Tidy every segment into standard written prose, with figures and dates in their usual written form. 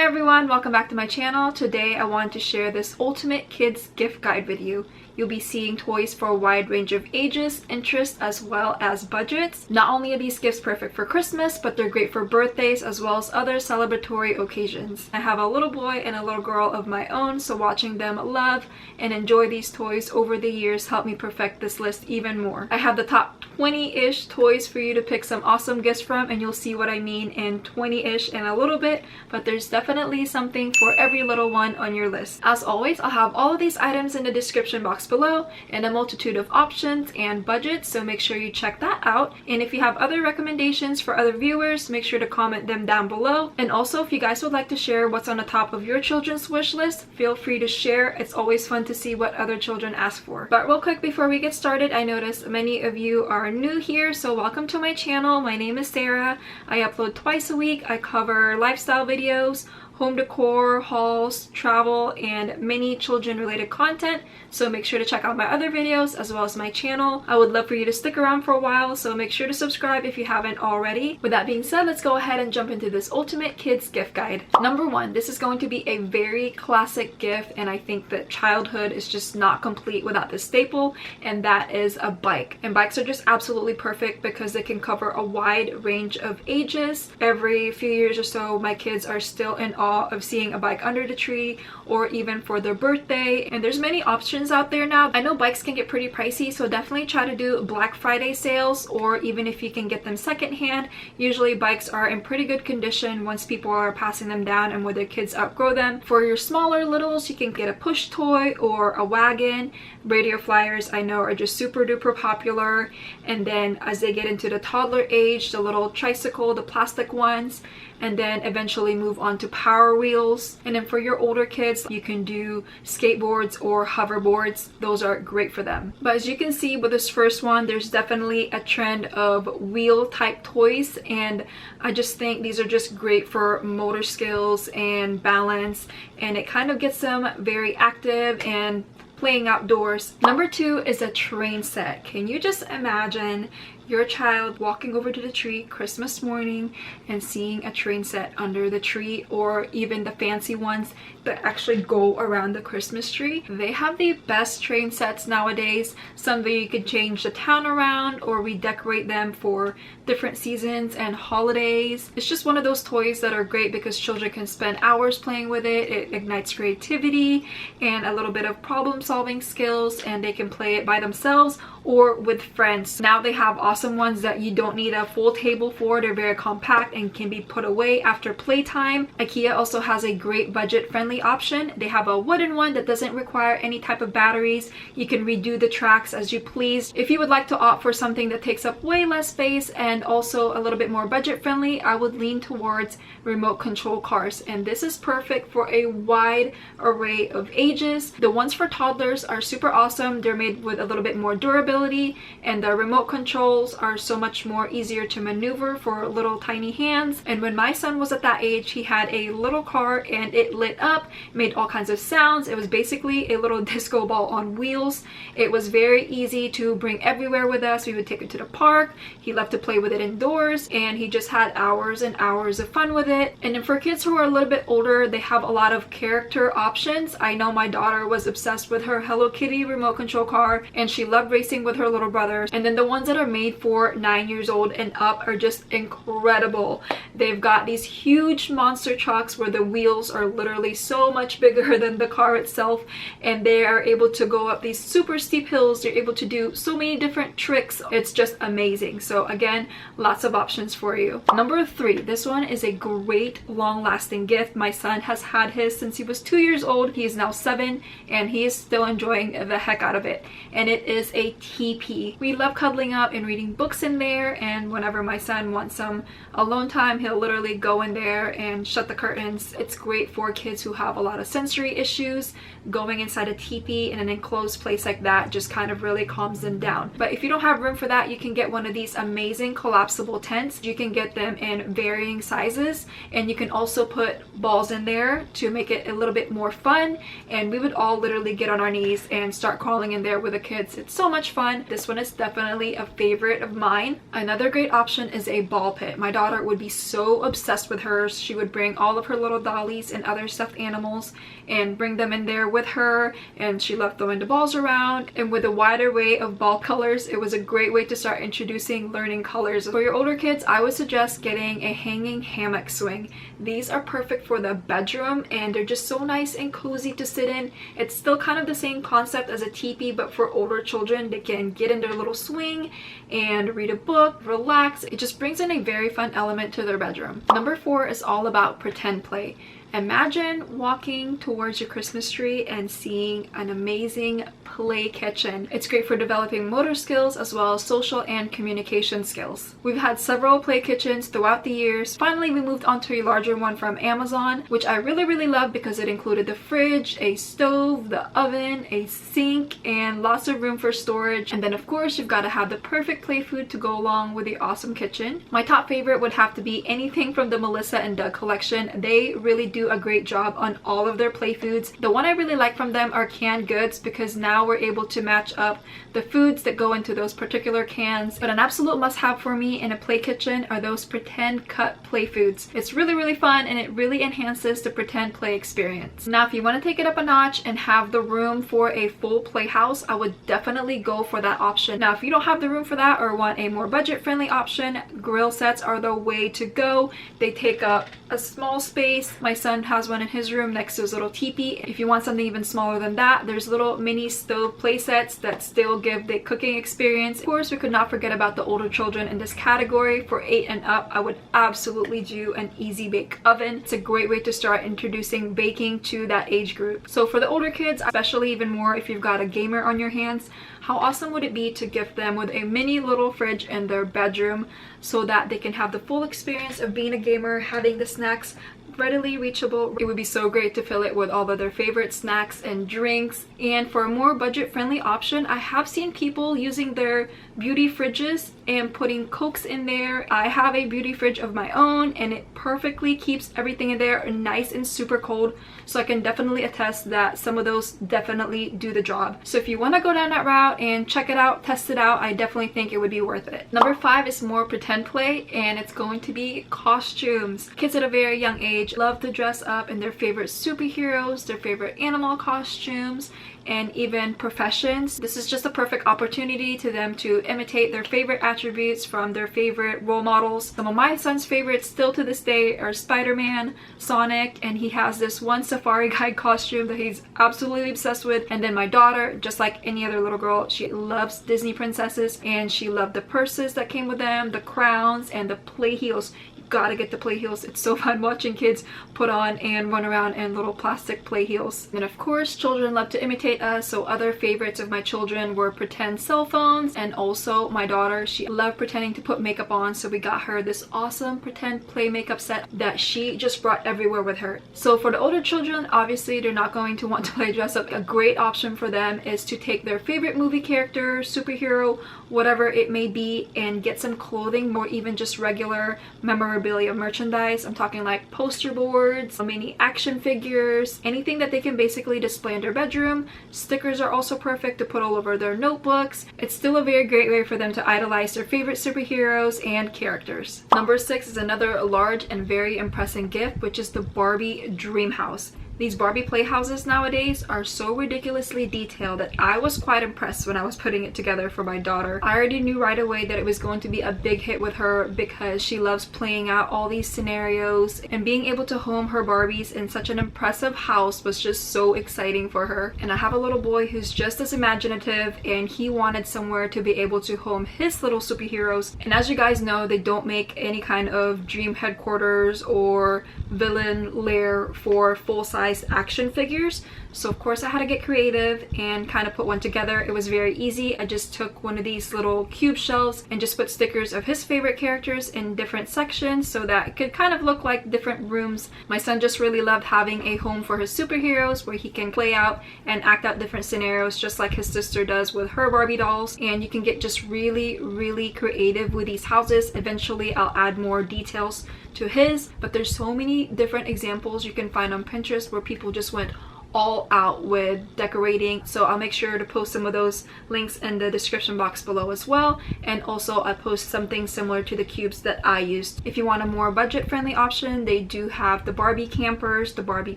Hi everyone, welcome back to my channel. Today I wanted to share this ultimate kids gift guide video. You'll be seeing toys for a wide range of ages, interests, as well as budgets. Not only are these gifts perfect for Christmas, but they're great for birthdays as well as other celebratory occasions. I have a little boy and a little girl of my own, so watching them love and enjoy these toys over the years helped me perfect this list even more. I have the top 20-ish toys for you to pick some awesome gifts from, and you'll see what I mean in 20-ish in a little bit, but there's definitely something for every little one on your list. As always, I'll have all of these items in the description box below and a multitude of options and budgets, so make sure you check that out. And if you have other recommendations for other viewers, make sure to comment them down below. And also, if you guys would like to share what's on the top of your children's wish list, feel free to share. It's always fun to see what other children ask for. But real quick before we get started, I noticed many of you are new here, so welcome to my channel. My name is Sarah. I upload twice a week. I cover lifestyle videos, home decor, hauls, travel, and many children related content, so make sure to check out my other videos as well as my channel. I would love for you to stick around for a while, so make sure to subscribe if you haven't already. With that being said, let's go ahead and jump into this ultimate kids gift guide. Number one, this is going to be a very classic gift, and I think that childhood is just not complete without this staple, and that is a bike. And bikes are just absolutely perfect because they can cover a wide range of ages. Every few years or so, my kids are still in awe of seeing a bike under the tree or even for their birthday, and there's many options out there now. I know bikes can get pretty pricey, so definitely try to do Black Friday sales, or even if you can get them secondhand. Usually bikes are in pretty good condition once people are passing them down and when their kids outgrow them. For your smaller littles, you can get a push toy or a wagon. Radio flyers I know are just super duper popular, and then as they get into the toddler age, the little tricycle, the plastic ones, and then eventually move on to power wheels. And then for your older kids, you can do skateboards or hoverboards. Those are great for them. But as you can see with this first one, there's definitely a trend of wheel type toys, and I just think these are just great for motor skills and balance, and it kind of gets them very active and playing outdoors. Number two is a train set. Can you just imagine your child walking over to the tree Christmas morning and seeing a train set under the tree, or even the fancy ones that actually go around the Christmas tree? They have the best train sets nowadays. Some that you could change the town around or redecorate them for different seasons and holidays. It's just one of those toys that are great because children can spend hours playing with it. It ignites creativity and a little bit of problem solving skills, and they can play it by themselves or with friends. Now they have awesome ones that you don't need a full table for. They're very compact and can be put away after playtime. IKEA also has a great budget-friendly option. They have a wooden one that doesn't require any type of batteries. You can redo the tracks as you please. If you would like to opt for something that takes up way less space and also a little bit more budget-friendly, I would lean towards remote control cars, and this is perfect for a wide array of ages. The ones for toddlers are super awesome. They're made with a little bit more durability, and the remote controls are so much more easier to maneuver for little tiny hands. And when my son was at that age, he had a little car and it lit up, made all kinds of sounds. It was basically a little disco ball on wheels. It was very easy to bring everywhere with us. We would take it to the park. He loved to play with it indoors, and he just had hours and hours of fun with it. And then for kids who are a little bit older, they have a lot of character options. I know my daughter was obsessed with her Hello Kitty remote control car, and she loved racing with her little brother. And then the ones that are made for 9 years old and up are just incredible. They've got these huge monster trucks where the wheels are literally so much bigger than the car itself, and they are able to go up these super steep hills. They're able to do so many different tricks. It's just amazing. So again, lots of options for you. Number three, this one is a great long-lasting gift. My son has had his since he was 2 years old. He is now 7, and he is still enjoying the heck out of it, and it is a teepee. We love cuddling up and reading books in there, and whenever my son wants some alone time, he'll literally go in there and shut the curtains. It's great for kids who have a lot of sensory issues. Going inside a teepee in an enclosed place like that just kind of really calms them down. But if you don't have room for that, you can get one of these amazing collapsible tents. You can get them in varying sizes, and you can also put balls in there to make it a little bit more fun. And we would all literally get on our knees and start crawling in there with the kids. It's so much fun. fun. This one is definitely a favorite of mine. Another great option is a ball pit. My daughter would be so obsessed with hers. She would bring all of her little dollies and other stuffed animals and bring them in there with her, and she loved throwing the balls around. And with a wide array of ball colors, it was a great way to start introducing learning colors. For your older kids, I would suggest getting a hanging hammock swing. These are perfect for the bedroom and they're just so nice and cozy to sit in. It's still kind of the same concept as a teepee, but for older children, they can get in their little swing and read a book, relax. It just brings in a very fun element to their bedroom. Number 4 is all about pretend play. Imagine walking towards your Christmas tree and seeing an amazing play kitchen. It's great for developing motor skills as well as social and communication skills. We've had several play kitchens throughout the years. Finally, we moved on to a larger one from Amazon, which I really love because it included the fridge, a stove, the oven, a sink, and lots of room for storage. And then of course, you've got to have the perfect play food to go along with the awesome kitchen. My top favorite would have to be anything from the Melissa and Doug collection. They really do a great job on all of their play foods. The one I really like from them are canned goods, because now we're able to match up the foods that go into those particular cans. But an absolute must-have for me in a play kitchen are those pretend cut play foods. It's really fun and it really enhances the pretend play experience. Now, if you want to take it up a notch and have the room for a full playhouse, I would definitely go for that option. Now, if you don't have the room for that or want a more budget-friendly option, grill sets are the way to go. They take up a small space. My son has one in his room next to his little teepee. If you want something even smaller than that, there's little mini stove play sets that still give the cooking experience. Of course, we could not forget about the older children in this category. For 8 and up, I would absolutely do an easy bake oven. It's a great way to start introducing baking to that age group. So for the older kids, especially even more if you've got a gamer on your hands, how awesome would it be to gift them with a mini little fridge in their bedroom so that they can have the full experience of being a gamer, having the snacks readily reachable. It would be so great to fill it with all of their favorite snacks and drinks. And for a more budget-friendly option, I have seen people using their beauty fridges and putting Cokes in there. I have a beauty fridge of my own and it perfectly keeps everything in there nice and super cold, so I can definitely attest that some of those definitely do the job. So if you want to go down that route and check it out, test it out, I definitely think it would be worth it. Number 5 is more pretend play, and it's going to be costumes. Kids at a very young age love to dress up in their favorite superheroes, their favorite animal costumes, and even professions. This is just a perfect opportunity to them to imitate their favorite attributes from their favorite role models. Some of my son's favorites still to this day are Spider-Man, Sonic, and he has this one safari guide costume that he's absolutely obsessed with. And then my daughter, just like any other little girl, she loves Disney princesses, and she loved the purses that came with them, the crowns, and the play heels. Gotta get the play heels. It's so fun watching kids put on and run around in little plastic play heels. And of course, children love to imitate us, so other favorites of my children were pretend cell phones, and also my daughter, she loved pretending to put makeup on, so we got her this awesome pretend play makeup set that she just brought everywhere with her. So for the older children, obviously they're not going to want to play dress up. A great option for them is to take their favorite movie character, superhero, whatever it may be, and get some clothing, more even just regular memorabilia merchandise. I'm talking like poster boards, mini action figures, anything that they can basically display in their bedroom. Stickers are also perfect to put all over their notebooks. It's still a very great way for them to idolize their favorite superheroes and characters. Number 6 is another large and very impressive gift, which is the Barbie Dream House. These Barbie playhouses nowadays are so ridiculously detailed that I was quite impressed when I was putting it together for my daughter. I already knew right away that it was going to be a big hit with her because she loves playing out all these scenarios, and being able to home her Barbies in such an impressive house was just so exciting for her. And I have a little boy who's just as imaginative, and he wanted somewhere to be able to home his little superheroes. And as you guys know, they don't make any kind of dream headquarters or villain lair for full-size action figures, so of course I had to get creative and kind of put one together. It was very easy. I just took one of these little cube shelves and just put stickers of his favorite characters in different sections so that it could kind of look like different rooms. My son just really loved having a home for his superheroes where he can play out and act out different scenarios just like his sister does with her Barbie dolls. And you can get just really creative with these houses. Eventually I'll add more details to his, but there's so many different examples you can find on Pinterest where people just went all out with decorating, so I'll make sure to post some of those links in the description box below as well. And also I post something similar to the cubes that I used. If you want a more budget friendly option, they do have the Barbie campers, the Barbie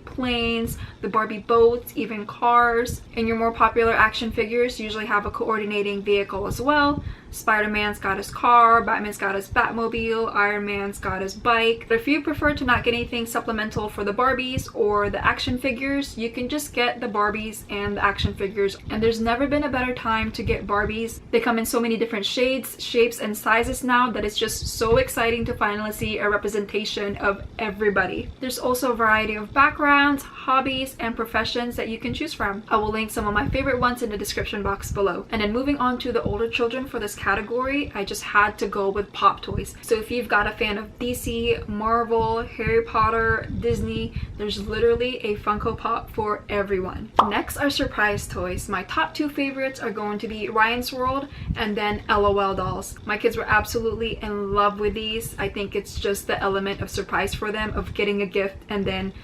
planes, the Barbie boats, even cars. And your more popular action figures usually have a coordinating vehicle as well. Spider-Man's got his car, Batman's got his Batmobile, Iron Man's got his bike. But if you prefer to not get anything supplemental for the Barbies or the action figures, you can just get the Barbies and the action figures. And there's never been a better time to get Barbies. They come in so many different shades, shapes, and sizes now that it's just so exciting to finally see a representation of everybody. There's also a variety of backgrounds, hobbies, and professions that you can choose from. I will link some of my favorite ones in the description box below. And then moving on to the older children for this category, I just had to go with pop toys. So if you've got a fan of DC, Marvel, Harry Potter, Disney, there's literally a Funko Pop for everyone. Next are surprise toys. My top two favorites are going to be Ryan's World and then LOL dolls. My kids were absolutely in love with these. I think it's just the element of surprise for them, of getting a gift and then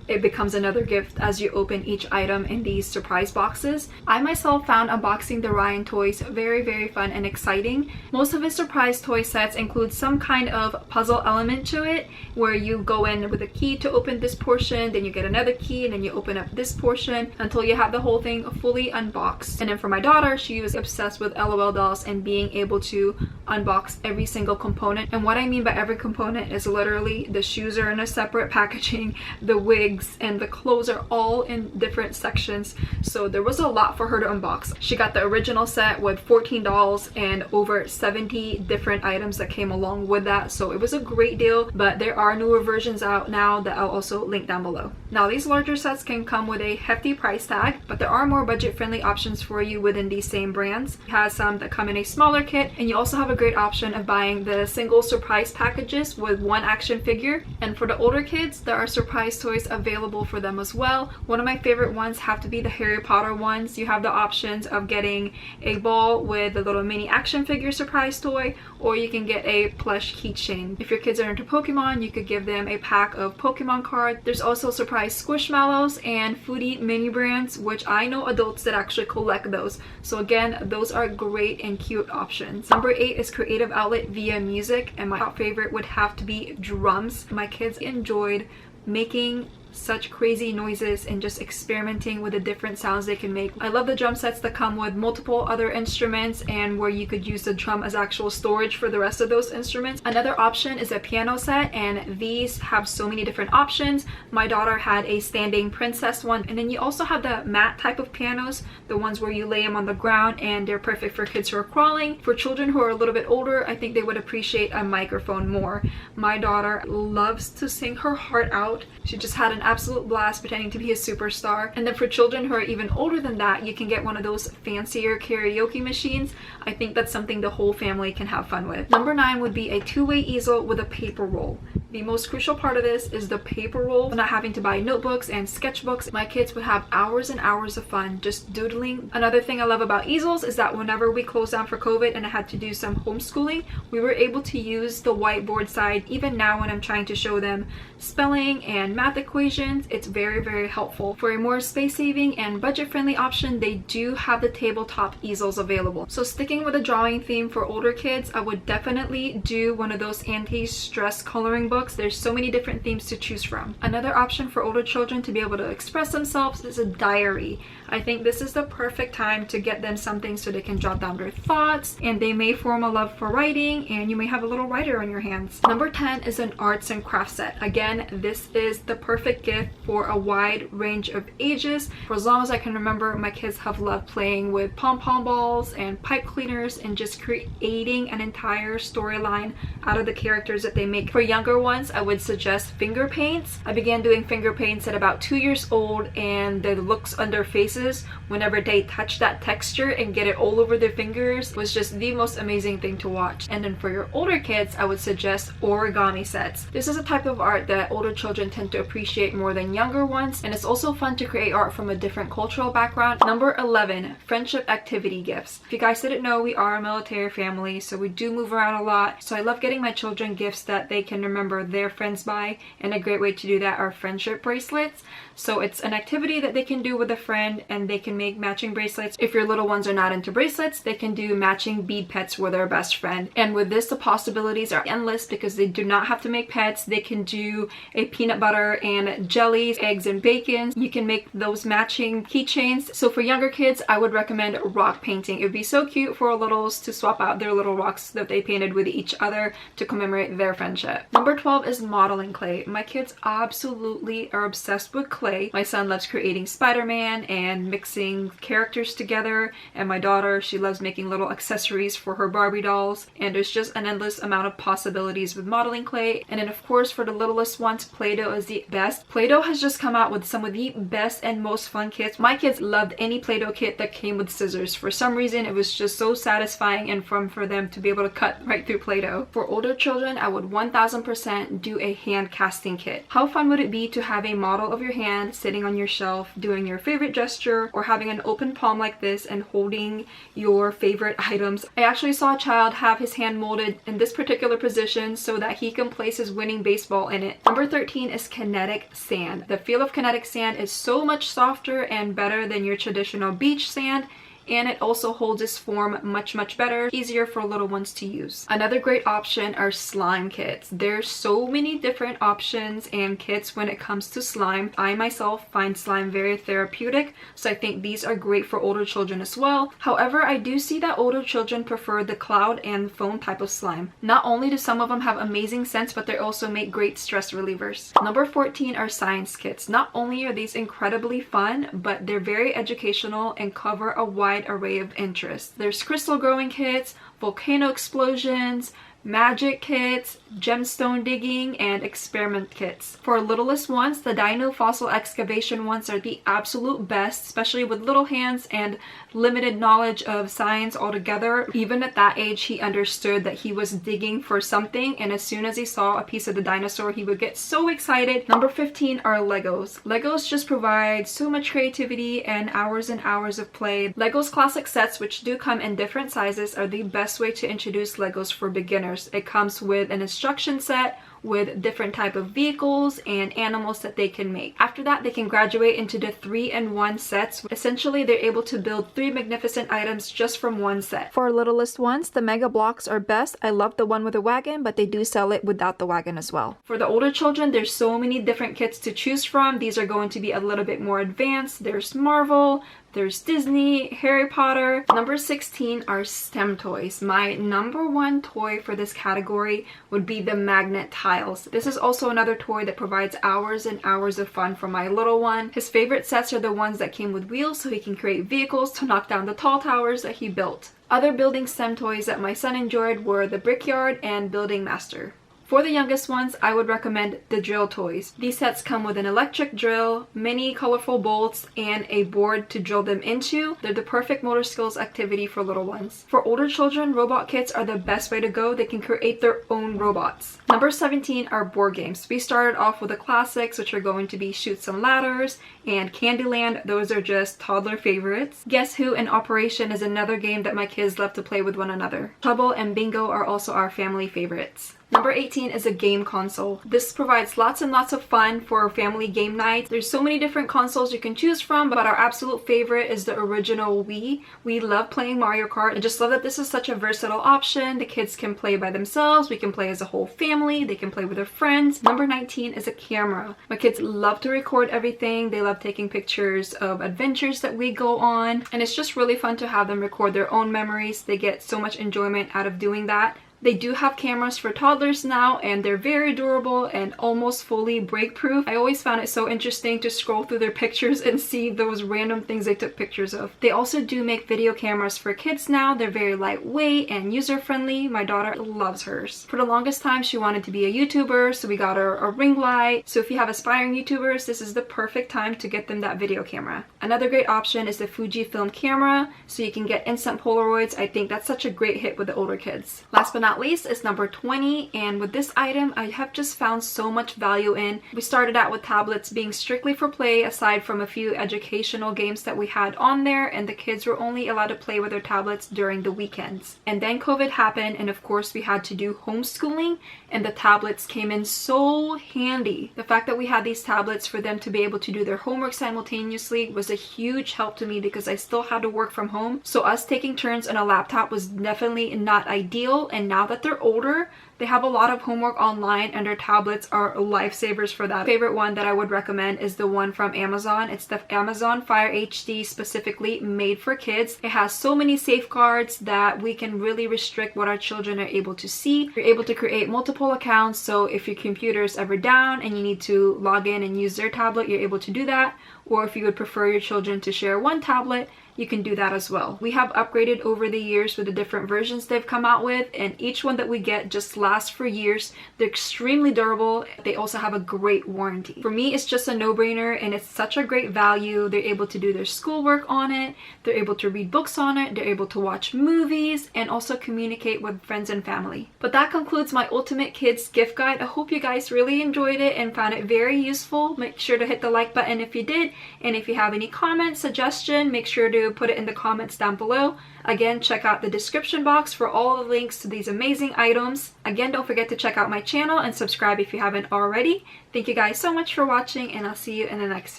it becomes another gift as you open each item in these surprise boxes. I myself found unboxing the Ryan toys very fun and exciting. Most of his surprise toy sets include some kind of puzzle element to it, where you go in with a key to open this portion, then you get another key, and then you open up this portion until you have the whole thing fully unboxed. And then for my daughter, she was obsessed with LOL dolls and being able to unbox every single component. And what I mean by every component is literally the shoes are in a separate packaging, the wig and the clothes are all in different sections, so there was a lot for her to unbox. She got the original set with 14 dolls and over 70 different items that came along with that, so it was a great deal. But there are newer versions out now that I'll also link down below. Now these larger sets can come with a hefty price tag, but there are more budget friendly options for you within these same brands. It has some that come in a smaller kit, and you also have a great option of buying the single surprise packages with one action figure. And for the older kids, there are surprise toys available for them as well. One of my favorite ones have to be the Harry Potter ones. You have the options of getting a ball with a little mini action figure surprise toy, or you can get a plush keychain. If your kids are into Pokemon, you could give them a pack of Pokemon cards. There's also surprise squishmallows and foodie mini brands, which I know adults that actually collect those. So again, those are great and cute options. Number 8 is creative outlet via music, and my top favorite would have to be drums. My kids enjoyed making such crazy noises and just experimenting with the different sounds they can make. I love the drum sets that come with multiple other instruments and where you could use the drum as actual storage for the rest of those instruments. Another option is a piano set, and these have so many different options. My daughter had a standing princess one, and then you also have the mat type of pianos, the ones where you lay them on the ground, and they're perfect for kids who are crawling. For children who are a little bit older, I think they would appreciate a microphone more. My daughter loves to sing her heart out. She just had an absolute blast pretending to be a superstar. And then for children who are even older than that, you can get one of those fancier karaoke machines. I think that's something the whole family can have fun with. Number 9 would be a two-way easel with a paper roll. The most crucial part of this is the paper roll. Not having to buy notebooks and sketchbooks, my kids would have hours and hours of fun just doodling. Another thing I love about easels is that whenever we closed down for COVID and I had to do some homeschooling, we were able to use the whiteboard side. Even now when I'm trying to show them spelling and math equations, it's very helpful. For a more space-saving and budget-friendly option, they do have the tabletop easels available. So sticking with a drawing theme for older kids, I would definitely do one of those anti-stress coloring books. There's so many different themes to choose from. Another option for older children to be able to express themselves is a diary. I think this is the perfect time to get them something so they can jot down their thoughts, and they may form a love for writing, and you may have a little writer on your hands. Number 10 is an arts and crafts set. Again, this is the perfect gift for a wide range of ages. For as long as I can remember, my kids have loved playing with pom-pom balls and pipe cleaners and just creating an entire storyline out of the characters that they make. For younger ones, I would suggest finger paints. I began doing finger paints at about 2 years old, and the looks on their faces whenever they touch that texture and get it all over their fingers was just the most amazing thing to watch. And then for your older kids, I would suggest origami sets. This is a type of art that older children tend to appreciate more than younger ones, and it's also fun to create art from a different cultural background. Number 11, friendship activity gifts. If you guys didn't know, we are a military family, so we do move around a lot. So I love getting my children gifts that they can remember their friends buy, and a great way to do that are friendship bracelets. So it's an activity that they can do with a friend, and they can make matching bracelets. If your little ones are not into bracelets, they can do matching bead pets with their best friend. And with this, the possibilities are endless because they do not have to make pets. They can do a peanut butter and jellies, eggs and bacon. You can make those matching keychains. So for younger kids, I would recommend rock painting. It would be so cute for littles to swap out their little rocks that they painted with each other to commemorate their friendship. Number 12 is modeling clay. My kids absolutely are obsessed with clay. My son loves creating Spider-Man and mixing characters together, and my daughter, she loves making little accessories for her Barbie dolls, and there's just an endless amount of possibilities with modeling clay. And then of course for the littlest ones, Play-Doh is the best. Play-Doh has just come out with some of the best and most fun kits. My kids loved any Play-Doh kit that came with scissors. For some reason, it was just so satisfying and fun for them to be able to cut right through Play-Doh. For older children, I would 1000% do a hand casting kit. How fun would it be to have a model of your hand sitting on your shelf doing your favorite gesture, or having an open palm like this and holding your favorite items. I actually saw a child have his hand molded in this particular position so that he can place his winning baseball in it. Number 13 is kinetic sand. The feel of kinetic sand is so much softer and better than your traditional beach sand, and it also holds its form much better, easier for little ones to use. Another great option are slime kits. There's so many different options and kits when it comes to slime. I myself find slime very therapeutic, so I think these are great for older children as well. However, I do see that older children prefer the cloud and foam type of slime. Not only do some of them have amazing scents, but they also make great stress relievers. Number 14 are science kits. Not only are these incredibly fun, but they're very educational and cover a wide array of interests. There's crystal growing kits, volcano explosions, magic kits, gemstone digging, and experiment kits. For littlest ones, the dino fossil excavation ones are the absolute best, especially with little hands and limited knowledge of science altogether. Even at that age, he understood that he was digging for something, and as soon as he saw a piece of the dinosaur, he would get so excited. Number 15 are Legos. Legos just provide so much creativity and hours of play. Legos classic sets, which do come in different sizes, are the best way to introduce Legos for beginners. It comes with an instruction set with different type of vehicles and animals that they can make. After that, they can graduate into the 3-in-1 sets. Essentially, they're able to build 3 magnificent items just from one set. For littlest ones, the mega blocks are best. I love the one with a wagon, but they do sell it without the wagon as well. For the older children, there's so many different kits to choose from. These are going to be a little bit more advanced. There's Marvel, there's Disney, Harry Potter. Number 16 are STEM toys. My number 1 toy for this category would be the magnet tiles. This is also another toy that provides hours and hours of fun for my little one. His favorite sets are the ones that came with wheels, so he can create vehicles to knock down the tall towers that he built. Other building STEM toys that my son enjoyed were the Brickyard and Building Master. For the youngest ones, I would recommend the drill toys. These sets come with an electric drill, many colorful bolts, and a board to drill them into. They're the perfect motor skills activity for little ones. For older children, robot kits are the best way to go. They can create their own robots. Number 17 are board games. We started off with the classics, which are going to be Shoot Some Ladders and Candyland. Those are just toddler favorites. Guess Who and Operation is another game that my kids love to play with one another. Trouble and Bingo are also our family favorites. Number 18 is a game console. This provides lots and lots of fun for family game nights. There's so many different consoles you can choose from, but our absolute favorite is the original Wii. We love playing Mario Kart. I just love that this is such a versatile option. The kids can play by themselves. We can play as a whole family. They can play with their friends. Number 19 is a camera. My kids love to record everything. They love taking pictures of adventures that we go on, and it's just really fun to have them record their own memories. They get so much enjoyment out of doing that. They do have cameras for toddlers now, and they're very durable and almost fully break-proof. I always found it so interesting to scroll through their pictures and see those random things they took pictures of. They also do make video cameras for kids now. They're very lightweight and user-friendly. My daughter loves hers. For the longest time, she wanted to be a YouTuber, so we got her a ring light. So if you have aspiring YouTubers, this is the perfect time to get them that video camera. Another great option is the Fujifilm camera, so you can get instant Polaroids. I think that's such a great hit with the older kids. Last but not not least is number 20, and with this item I have just found so much value in. We started out with tablets being strictly for play, aside from a few educational games that we had on there, and the kids were only allowed to play with their tablets during the weekends. And then COVID happened, and of course we had to do homeschooling, and the tablets came in so handy. The fact that we had these tablets for them to be able to do their homework simultaneously was a huge help to me because I still had to work from home. So us taking turns on a laptop was definitely not ideal, and now that they're older, they have a lot of homework online and their tablets are lifesavers for that. Favorite one that I would recommend is the one from Amazon. It's the Amazon Fire HD, specifically made for kids. It has so many safeguards that we can really restrict what our children are able to see. You're able to create multiple accounts, so if your computer is ever down and you need to log in and use their tablet, you're able to do that. Or if you would prefer your children to share one tablet, you can do that as well. We have upgraded over the years with the different versions they've come out with, and each one that we get just lasts for years. They're extremely durable. They also have a great warranty. For me, it's just a no-brainer, and it's such a great value. They're able to do their schoolwork on it, they're able to read books on it, they're able to watch movies, and also communicate with friends and family. But that concludes my Ultimate Kids gift guide. I hope you guys really enjoyed it and found it very useful. Make sure to hit the like button if you did, and if you have any comments, suggestion, make sure to put it in the comments down below. Again, check out the description box for all the links to these amazing items. Again, don't forget to check out my channel and subscribe if you haven't already. Thank you guys so much for watching, and I'll see you in the next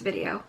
video.